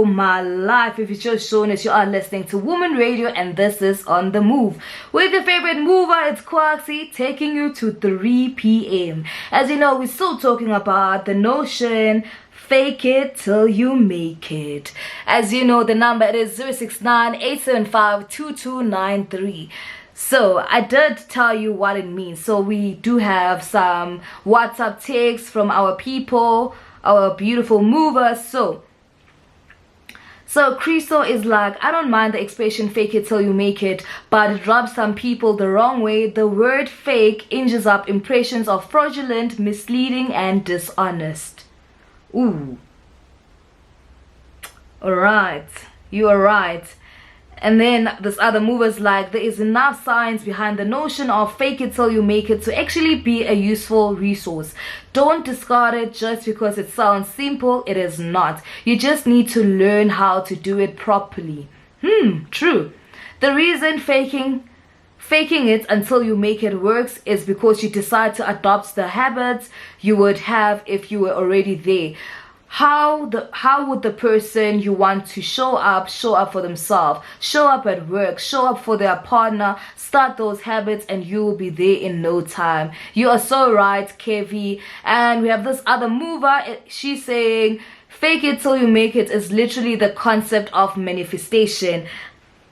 My life, if it's just shown as you are listening to Woman Radio, and this is On The Move with your favorite mover. It's Kwaksy, taking you to 3 p.m. As you know, we're still talking about the notion fake it till you make it. As you know, the number is 069-875-2293. So I did tell you what it means. So we do have some WhatsApp texts from our people, our beautiful movers. So Cristo is like, I don't mind the expression fake it till you make it, but it rubs some people the wrong way. The word fake injures up impressions of fraudulent, misleading, and dishonest. Ooh. Alright, you are right. And then this other mover's like, there is enough science behind the notion of fake it till you make it to actually be a useful resource. Don't discard it just because it sounds simple. It is not. You just need to learn how to do it properly. True. The reason faking it until you make it works is because you decide to adopt the habits you would have if you were already there. How would the person you want to show up for themselves, show up at work, show up for their partner? Start those habits and you will be there in no time. You are so right, Kevi. And we have this other mover. She's saying fake it till you make it is literally the concept of manifestation.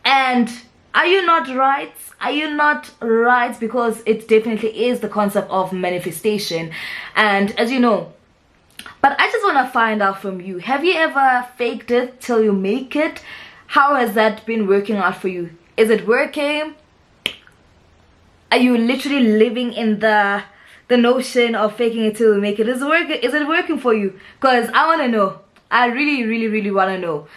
And are you not right? Are you not right? Because it definitely is the concept of manifestation. And as you know, but I just want to find out from you, have you ever faked it till you make it? How has that been working out for you? Is it working? Are you literally living in the notion of faking it till you make it? Is it working for you? Because I want to know. I really want to know.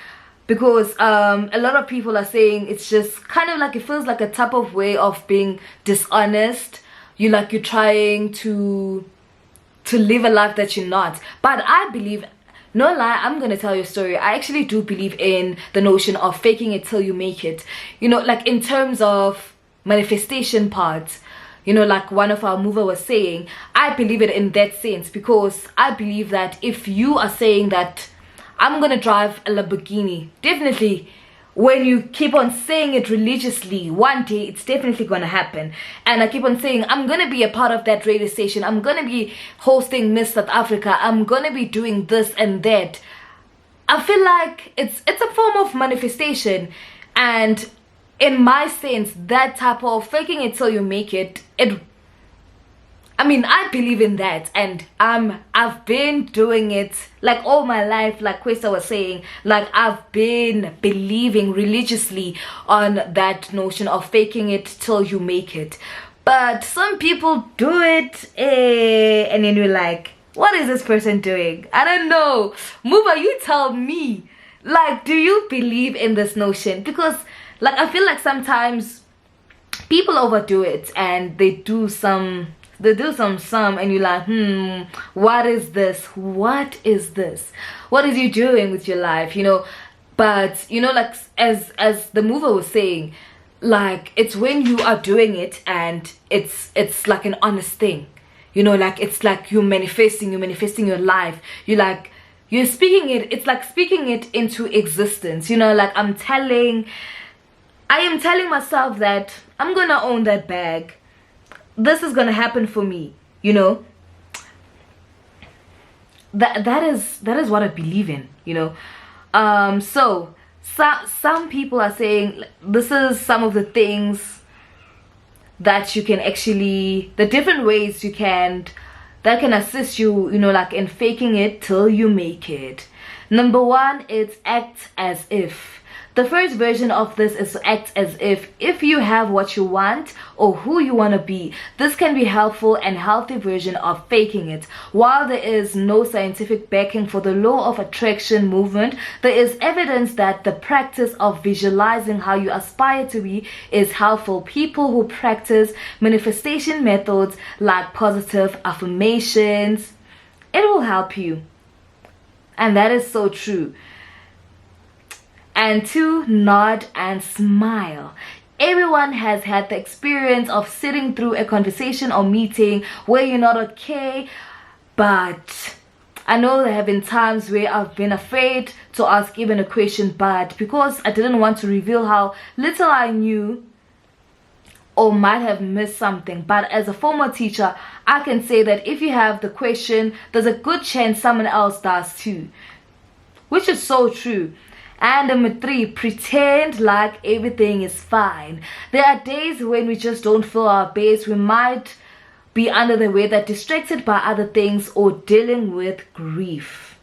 Because a lot of people are saying it's just kind of like, it feels like a type of way of being dishonest. You're trying to live a life that you're not. But I believe, no lie, I'm gonna tell you a story. I actually do believe in the notion of faking it till you make it. You know, like in terms of manifestation parts, you know, like one of our mover was saying, I believe it in that sense, because I believe that if you are saying that I'm gonna drive a Lamborghini, definitely when you keep on saying it religiously, one day it's definitely gonna happen. And I keep on saying, I'm gonna be a part of that radio station, I'm gonna be hosting Miss South Africa, I'm gonna be doing this and that. I feel like it's a form of manifestation. And in my sense, that type of faking it till you make it, I mean, I believe in that, and I've been doing it like all my life, like Kwesa was saying. Like, I've been believing religiously on that notion of faking it till you make it. But some people do it, and then you're like, what is this person doing? I don't know. Mover, you tell me. Like, do you believe in this notion? Because, like, I feel like sometimes people overdo it, and they do some and you're like, what is this? What is you doing with your life? You know, but you know, like as the mover was saying, like, it's when you are doing it and it's like an honest thing, you know, like it's like you're manifesting your life. You're speaking it, it's like speaking it into existence, you know. Like, I am telling myself that I'm gonna own that bag. This is gonna happen for me, you know. That is what I believe in, you know. So some people are saying this is some of the things that you can actually, the different ways you can, that can assist you, you know, like in faking it till you make it. Number one, it's act as if. The first version of this is to act as if you have what you want or who you want to be. This can be helpful and healthy version of faking it. While there is no scientific backing for the law of attraction movement, there is evidence that the practice of visualizing how you aspire to be is helpful. People who practice manifestation methods like positive affirmations, it will help you. And that is so true. And two, nod and smile. Everyone has had the experience of sitting through a conversation or meeting where you're not okay, but I know there have been times where I've been afraid to ask even a question, but because I didn't want to reveal how little I knew or might have missed something. But as a former teacher, I can say that if you have the question, there's a good chance someone else does too, which is so true. And number 3, pretend like everything is fine. There are days when we just don't feel our best. We might be under the weather, distracted by other things, or dealing with grief.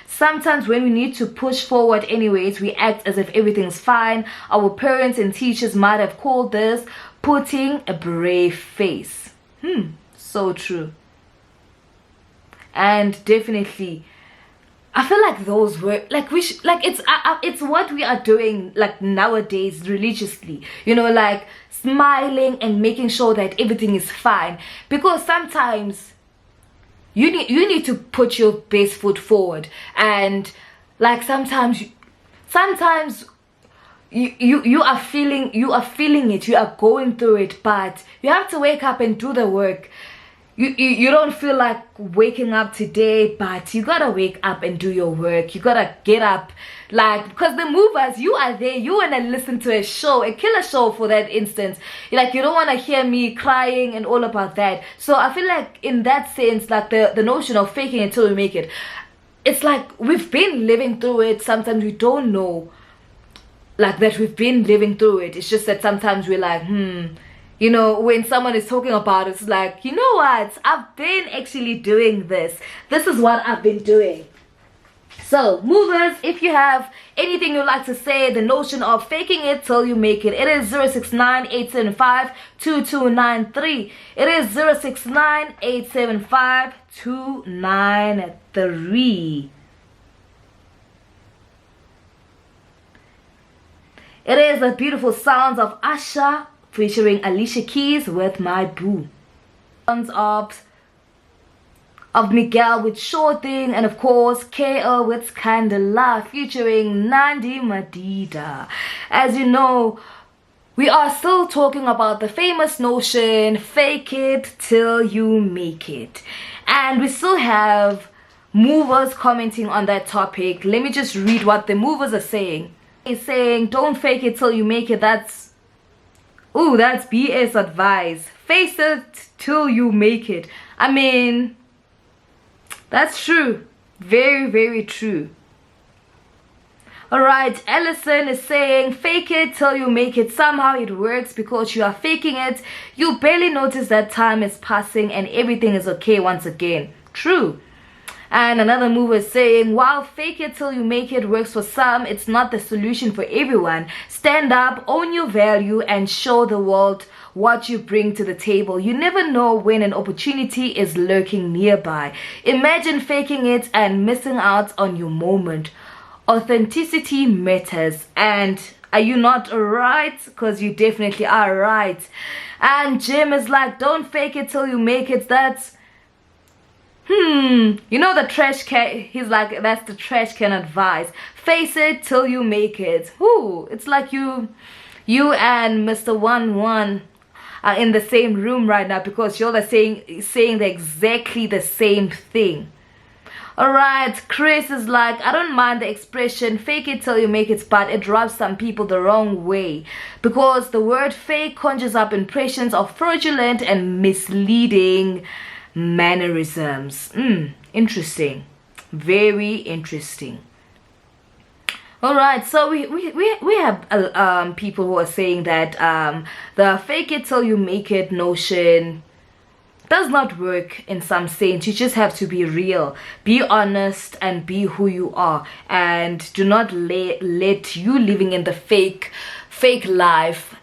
Sometimes when we need to push forward anyways, we act as if everything's fine. Our parents and teachers might have called this putting a brave face. So true. And definitely, I feel like those were like it's what we are doing like nowadays religiously, you know, like smiling and making sure that everything is fine, because sometimes you need to put your best foot forward, and like sometimes you are feeling it, you are going through it, but you have to wake up and do the work. You don't feel like waking up today, but you gotta wake up and do your work. You gotta get up, like, because the movers, you are there, you wanna listen to a show, a killer show for that instance. Like, you don't wanna hear me crying and all about that. So I feel like in that sense, like the notion of faking it till we make it, it's like we've been living through it. Sometimes we don't know like that we've been living through it. It's just that sometimes we're like, you know, when someone is talking about it, it's like, you know what, I've been actually doing this. This is what I've been doing. So, movers, if you have anything you'd like to say, the notion of faking it till you make it, it is 069-875-2293. It is 069-875-293. It is the beautiful sounds of Asha featuring Alicia Keys with My Boo. Sounds of Miguel with Sure Thing, and of course KO with Candela featuring Nandi Madida. As you know, we are still talking about the famous notion, fake it till you make it. And we still have movers commenting on that topic. Let me just read what the movers are saying. It's saying, don't fake it till you make it. That's BS advice. Face it till you make it. I mean, that's true. Very, very true. Alright, Ellison is saying, fake it till you make it. Somehow it works because you are faking it. You barely notice that time is passing and everything is okay once again. True. And another mover is saying, while fake it till you make it works for some, it's not the solution for everyone. Stand up, own your value, and show the world what you bring to the table. You never know when an opportunity is lurking nearby. Imagine faking it and missing out on your moment. Authenticity matters. And are you not right? Because you definitely are right. And Jim is like, don't fake it till you make it. That's you know, the trash can, he's like, that's the trash can advice. Face it till you make it. It's like you and Mr. 11 are in the same room right now, because you're saying exactly the same thing. Alright, Chris is like, I don't mind the expression fake it till you make it, but it rubs some people the wrong way, because the word fake conjures up impressions of fraudulent and misleading mannerisms. Interesting. Very interesting. Alright, so we have people who are saying that the fake it till you make it notion does not work in some sense. You just have to be real, be honest, and be who you are, and do not let you living in the fake life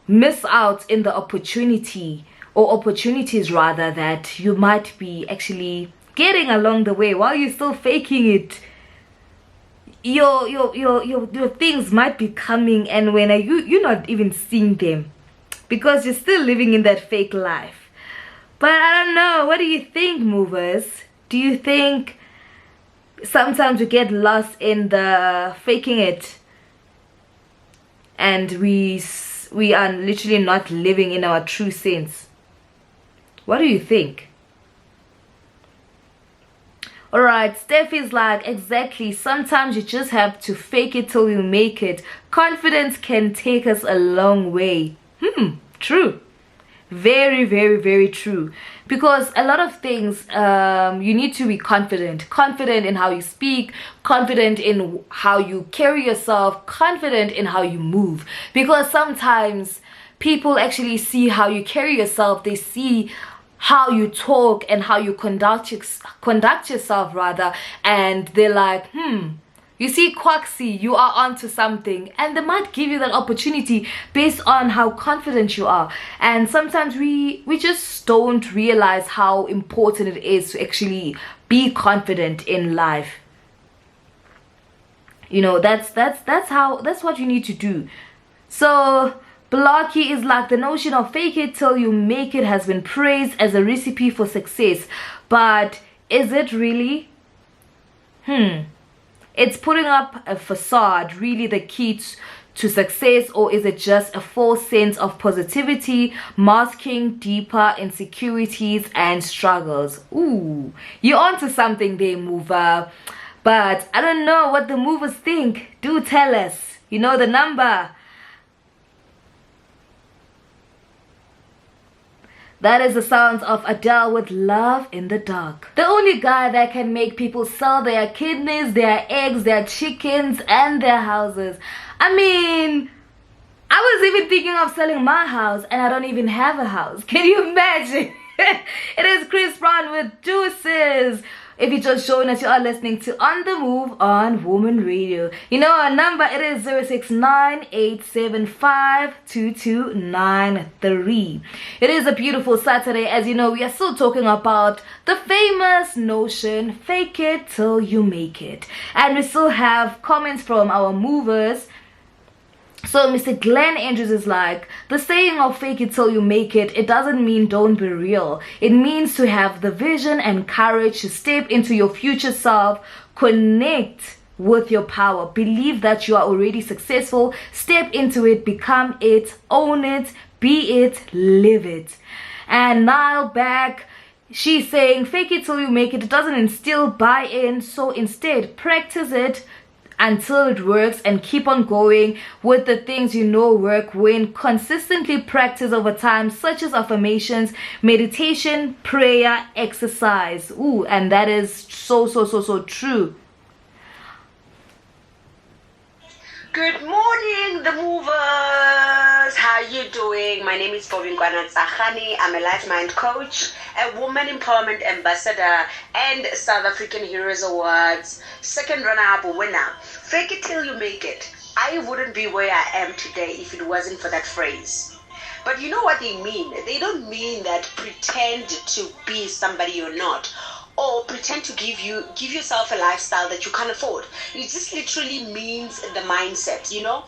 miss out in the opportunity, or opportunities rather, that you might be actually getting along the way while you're still faking it. Your things might be coming, and when you're not even seeing them, because you're still living in that fake life. But I don't know, what do you think, movers? Do you think sometimes we get lost in the faking it, and we are literally not living in our true sense? What do you think? All right, Steph is like, exactly. Sometimes you just have to fake it till you make it. Confidence can take us a long way. True. Very, very, very true. Because a lot of things, you need to be confident in how you speak, confident in how you carry yourself, confident in how you move. Because sometimes people actually see how you carry yourself, they see how you talk and how you conduct yourself rather, and they're like, you see, Kwaksy, you are onto something, and they might give you that opportunity based on how confident you are. And sometimes we just don't realize how important it is to actually be confident in life. You know, that's what you need to do. So Blocky is like, the notion of fake it till you make it has been praised as a recipe for success, but is it really? It's putting up a facade really the key to success, or is it just a false sense of positivity masking deeper insecurities and struggles? Ooh, you're onto something there, mover. But I don't know what the movers think. Do tell us. You know the number. That is the sounds of Adele with Love in the Dark. The only guy that can make people sell their kidneys, their eggs, their chickens, and their houses. I mean, I was even thinking of selling my house, and I don't even have a house. Can you imagine? It is Chris Brown with Deuces. If you just joined us, you are listening to On The Move on Woman Radio. You know our number, it is 069-875-2293. It is a beautiful Saturday. As you know, we are still talking about the famous notion, fake it till you make it. And we still have comments from our movers. So Mr. Glenn Andrews is like, the saying of fake it till you make it, it doesn't mean don't be real. It means to have the vision and courage to step into your future self, connect with your power, believe that you are already successful, step into it, become it, own it, be it, live it. And Nile back, she's saying fake it till you make it, it doesn't instill buy-in, so instead practice it until it works and keep on going with the things you know work when consistently practice over time, such as affirmations, meditation, prayer, exercise. Ooh, and that is so true. Good morning, the movers. How you doing? My name is provoking. I'm a life mind coach, a woman empowerment ambassador, and South African Heroes Awards second runner-up winner. Fake it till you make it. I wouldn't be where I am today if it wasn't for that phrase. But you know what they mean? They don't mean that pretend to be somebody you're not, or pretend to give yourself a lifestyle that you can't afford. It just literally means the mindset, you know.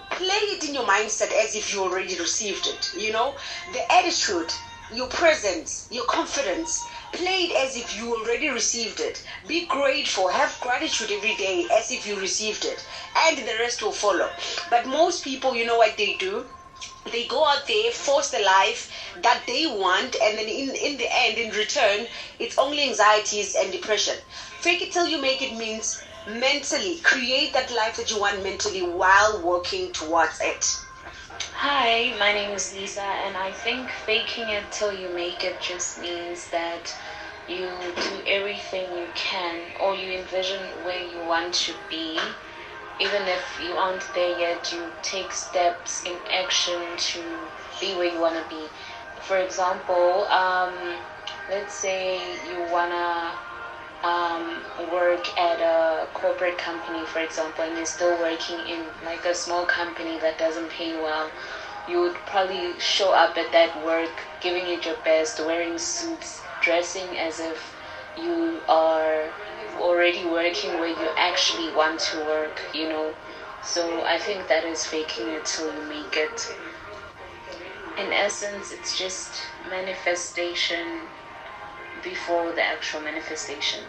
Play it in your mindset as if you already received it, you know. The attitude, your presence, your confidence, play it as if you already received it. Be grateful, have gratitude every day as if you received it, and the rest will follow. But most people, you know what they do? They go out there, force the life that they want, and then in the end, in return, it's only anxieties and depression. Fake it till you make it means mentally create that life that you want mentally while working towards it. Hi, my name is Lisa, and I think faking it till you make it just means that you do everything you can, or you envision where you want to be. Even if you aren't there yet, you take steps in action to be where you want to be. For example, let's say you want to work at a corporate company, for example, and you're still working in like a small company that doesn't pay well. You would probably show up at that work, giving it your best, wearing suits, dressing as if you are already working where you actually want to work, you know. So I think that is faking it till you make it. In essence, it's just manifestation before the actual manifestation.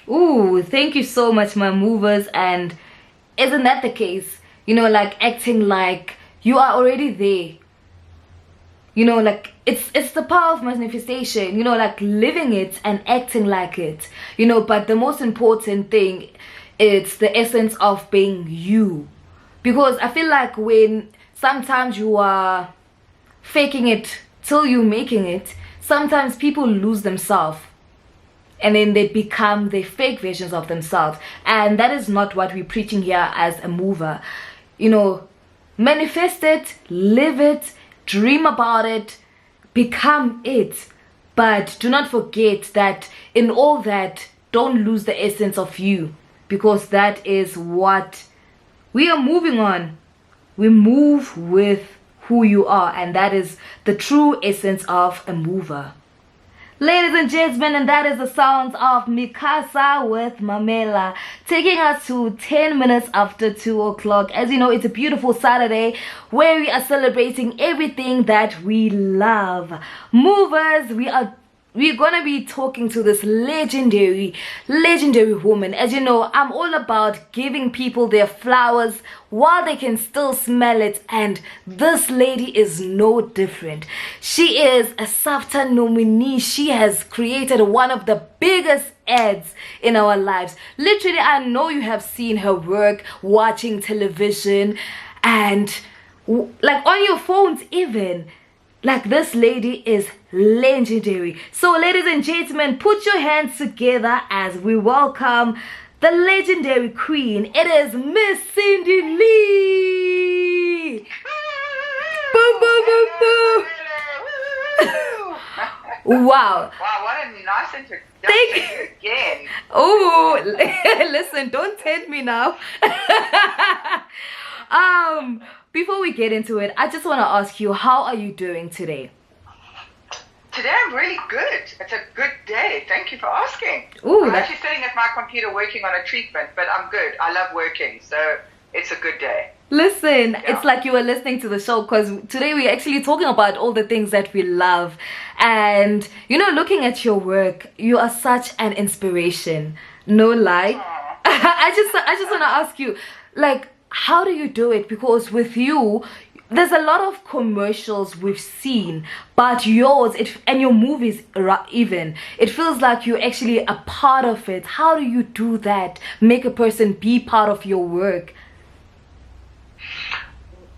Ooh, thank you so much, my movers. And isn't that the case? You know, like acting like you are already there. You know, like it's the power of manifestation, you know, like living it and acting like it, you know. But the most important thing, it's the essence of being you. Because I feel like when sometimes you are faking it till you making it, sometimes people lose themselves and then they become the fake versions of themselves, and that is not what we're preaching here as a mover. You know, manifest it, live it, dream about it, become it. But do not forget that in all that, don't lose the essence of you, because that is what we are moving on. We move with who you are, and that is the true essence of a mover. Ladies and gentlemen, and that is the sounds of Mikasa with Mamela, taking us to 10 minutes after 2 o'clock. As you know, it's a beautiful Saturday where we are celebrating everything that we love. Movers, we're gonna be talking to this legendary woman. As you know, I'm all about giving people their flowers while they can still smell it, and this lady is no different. She is a SAFTA nominee. She has created one of the biggest ads in our lives. Literally, I know you have seen her work watching television and like on your phones even. Like, this lady is legendary. So ladies and gentlemen, put your hands together as we welcome the legendary queen. It is Miss Cindy Lee. Boom, boom, boom, boom. Wow. Wow, what a nice introduction. Thank you again. Oh, listen, don't tempt me now. Before we get into it, I just want to ask you, how are you doing today? Today I'm really good. It's a good day. Thank you for asking. Ooh, I'm actually sitting at my computer working on a treatment, but I'm good. I love working, so it's a good day. Listen, Yeah. It's like you were listening to the show, because today we're actually talking about all the things that we love. And, you know, looking at your work, you are such an inspiration. No lie. I just want to ask you, like, how do you do it? Because with you, there's a lot of commercials we've seen, but yours and your movies even, it feels like you're actually a part of it. How do you do that? Make a person be part of your work?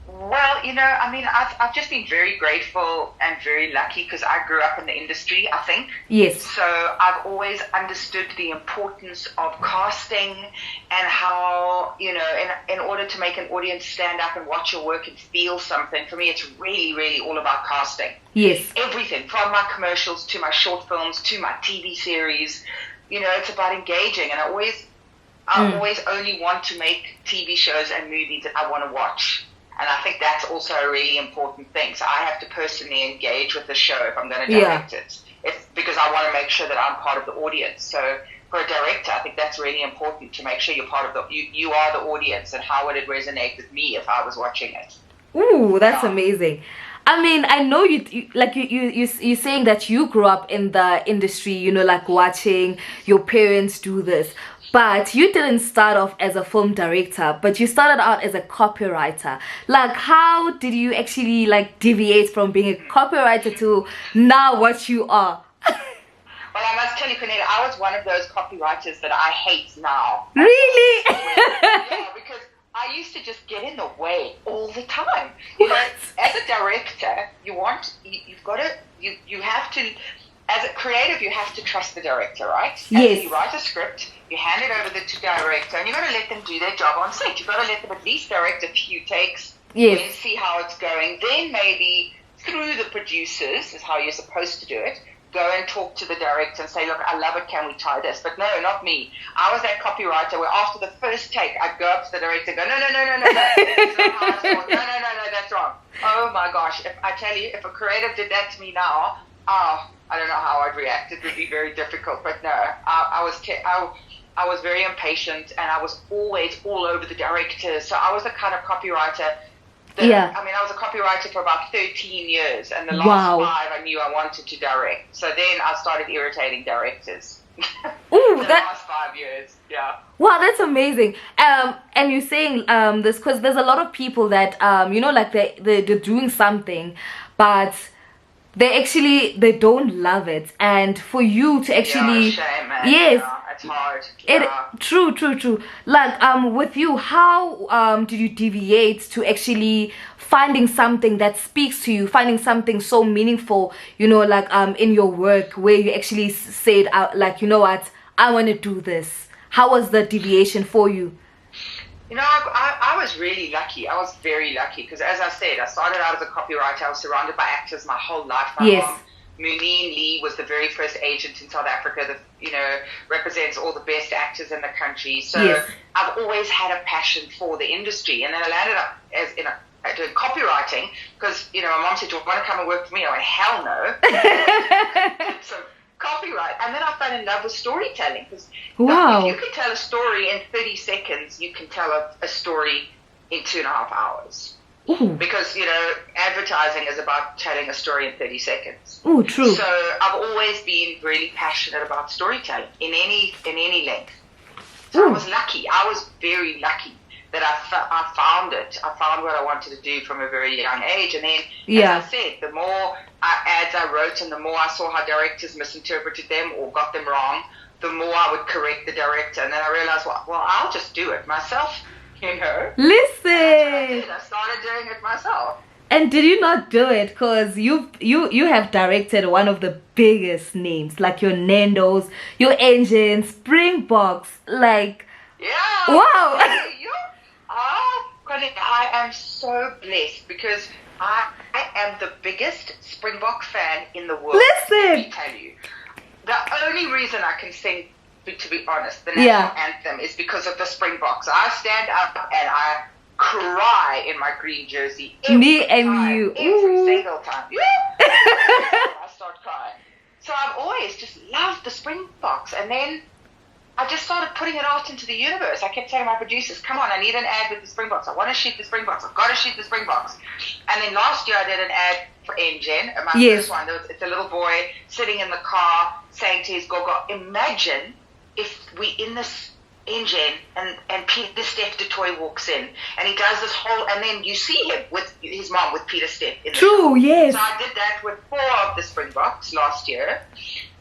Well, you know, I mean, I've just been very grateful and very lucky because I grew up in the industry, I think. Yes. So I've always understood the importance of casting and how, you know, in order to make an audience stand up and watch your work and feel something, for me, it's really, really all about casting. Yes. Everything from my commercials to my short films to my TV series, you know, it's about engaging. And I always only want to make TV shows and movies that I want to watch. And I think that's also a really important thing. So I have to personally engage with the show if I'm going to direct it. Because I want to make sure that I'm part of the audience. So for a director, I think that's really important, to make sure you're part of you are the audience, and how would it resonate with me if I was watching it. Ooh, that's amazing. I mean, I know you're saying that you grew up in the industry, you know, like watching your parents do this. But you didn't start off as a film director, but you started out as a copywriter. Like, how did you actually, like, deviate from being a copywriter to now what you are? Well, I must tell you, Kwanele, I was one of those copywriters that I hate now. Really? Yeah, because I used to just get in the way all the time. You know, as a director, you have to, as a creative, you have to trust the director, right? Yes. And you write a script, you hand it over to the director, and you've got to let them do their job on set. You've got to let them at least direct a few takes, then see how it's going. Then maybe through the producers, is how you're supposed to do it, go and talk to the director and say, look, I love it, can we try this? But no, not me. I was that copywriter where after the first take, I'd go up to the director and go, no, that's not how I saw it. No, that's wrong. Oh my gosh, if I tell you, if a creative did that to me now, I don't know how I'd react. It would be very difficult. But no, I was very impatient, and I was always all over the director. So I was the kind of copywriter that, I mean, I was a copywriter for about 13 years, and the last 5 I knew I wanted to direct. So then I started irritating directors. Ooh, the last 5 years, yeah. Wow, that's amazing. And you're saying this because there's a lot of people that, you know, like they're doing something, but they don't love it, and for you to actually shame, man. yes, Yeah, it's hard. it Yeah. true. Like with you, how did you deviate to actually finding something that speaks to you, finding something so meaningful, you know, like in your work, where you actually said out, like, you know what, I want to do this. How was the deviation for you? You know, I was really lucky. I was very lucky because, as I said, I started out as a copywriter. I was surrounded by actors my whole life. My Yes. mom, Mooneen Lee, was the very first agent in South Africa that, you know, represents all the best actors in the country. So Yes. I've always had a passion for the industry. And then I landed up doing copywriting because, you know, my mom said, do you want to come and work for me? I went, hell no. So copyright, and then I fell in love with storytelling because Wow. if you can tell a story in 30 seconds, you can tell a story in 2.5 hours. Ooh. Because, you know, advertising is about telling a story in 30 seconds. Ooh, true. So I've always been really passionate about storytelling in any length. So I was lucky. I was very lucky that I found it. I found what I wanted to do from a very young age. And then, as I said, the more ads I wrote and the more I saw how directors misinterpreted them or got them wrong, the more I would correct the director. And then I realized, well, I'll just do it myself, you know. Listen. I started doing it myself. And did you not do it because you have directed one of the biggest names, like your Nando's, your Engine, Springboks, like... Yeah. Wow. I am so blessed because I am the biggest Springbok fan in the world. Listen. Let me tell you. The only reason I can sing, to be honest, the national anthem is because of the Springboks. I stand up and I cry in my green jersey every single time. I start crying. So I've always just loved the Springboks, and then I just started putting it out into the universe. I kept telling my producers, come on, I need an ad with the Springboks. I want to shoot the Springboks. I've got to shoot the Springboks. And then last year I did an ad for Engine, my first one. It's a little boy sitting in the car saying to his gogo, imagine if we in this engine and Peter Steph de Toy walks in and he does this whole, and then you see him with his mom with Peter Steph in the True, yes. So I did that with 4 of the Springboks last year.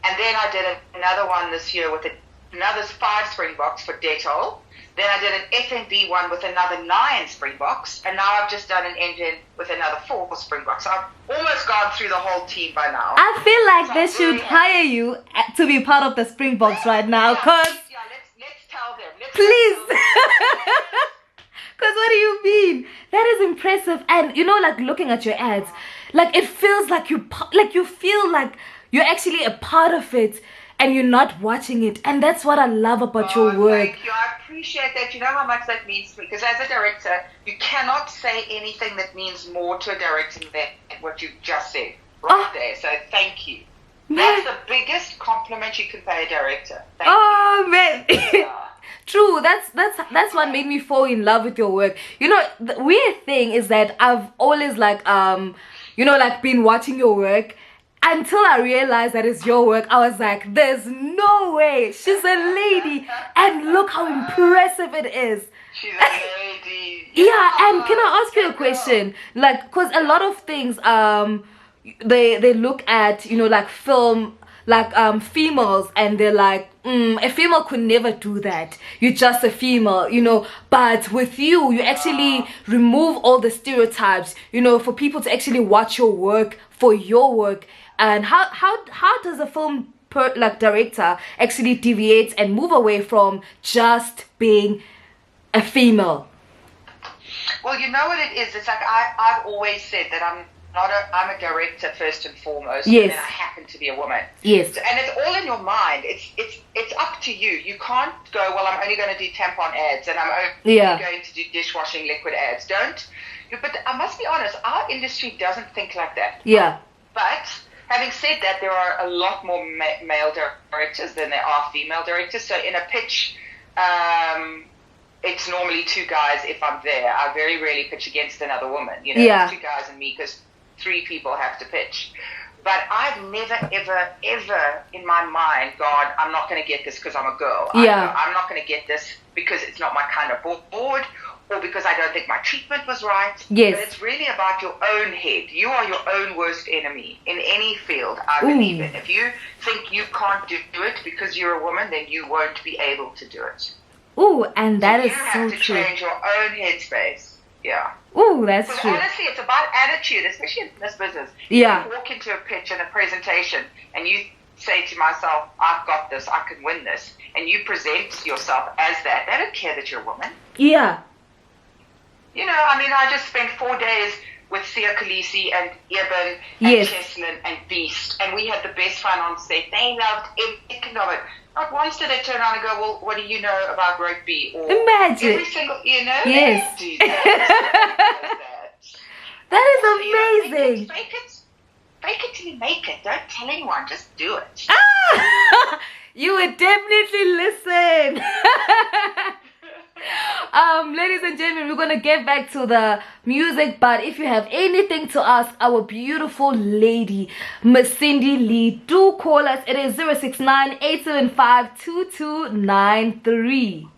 And then I did another one this year with another 5 Springboks for Dettol. Then I did an F&B one with another 9 Springboks. And now I've just done an Engine with another 4 Springboks. So I've almost gone through the whole team by now. I feel like they should hire you to be part of the Springboks right now, because... Yeah, let's tell them. Please. Because what do you mean? That is impressive. And, you know, like, looking at your ads, like, it feels like you feel like you're actually a part of it. And you're not watching it, and that's what I love about your work. Thank you. I appreciate that. You know how much that means to me, because as a director, you cannot say anything that means more to a director than what you just said right there. So thank you. That's the biggest compliment you can pay a director. Thank you. Man. True. That's what made me fall in love with your work. You know, the weird thing is that I've always like you know, like, been watching your work. Until I realized that it's your work, I was like, there's no way. She's a lady. And look how impressive it is. She's a lady. Yeah, and can I ask you a question? Like, because a lot of things, they look at, you know, like film, like females, and they're like, a female could never do that. You're just a female, you know. But with you, you actually remove all the stereotypes, you know, for people to actually watch your work for your work. And how does a film director actually deviate and move away from just being a female? Well, you know what it is. It's like I've always said that I'm a director first and foremost. Yes. And I happen to be a woman. Yes. So, and it's all in your mind. It's up to you. You can't go, well, I'm only going to do tampon ads and I'm only going to do dishwashing liquid ads. But I must be honest, our industry doesn't think like that. Yeah. But having said that, there are a lot more male directors than there are female directors. So in a pitch, it's normally 2 guys if I'm there. I very rarely pitch against another woman. You know, 2 guys and me, because 3 people have to pitch. But I've never, ever, ever in my mind gone, I'm not going to get this because I'm a girl. I'm not going to get this because it's not my kind of board, or because I don't think my treatment was right. Yes. But it's really about your own head. You are your own worst enemy in any field, I believe in. If you think you can't do it because you're a woman, then you won't be able to do it. Ooh, and that is you so have to true. change your own headspace. Yeah. Ooh, that's Because true. honestly, it's about attitude, especially in this business. Yeah. You walk into a pitch and a presentation and you say to myself, I've got this, I can win this. And you present yourself as that. They don't care that you're a woman. Yeah. You know, I mean, I just spent 4 days with Sia Khaleesi and Eben Yes. and Cheslin and Beast. And we had the best fun on set. They loved every second of it. Not once did they turn around and go, well, what do you know about rugby? Or Imagine. every single, you know? Yes. They do that. That is So, you know, amazing. fake it till you make it. Don't tell anyone. Just do it. You would definitely listen. Ladies and gentlemen, we're gonna get back to the music, but if you have anything to ask our beautiful lady Miss Cindy Lee, do call us. It is 069-875-2293.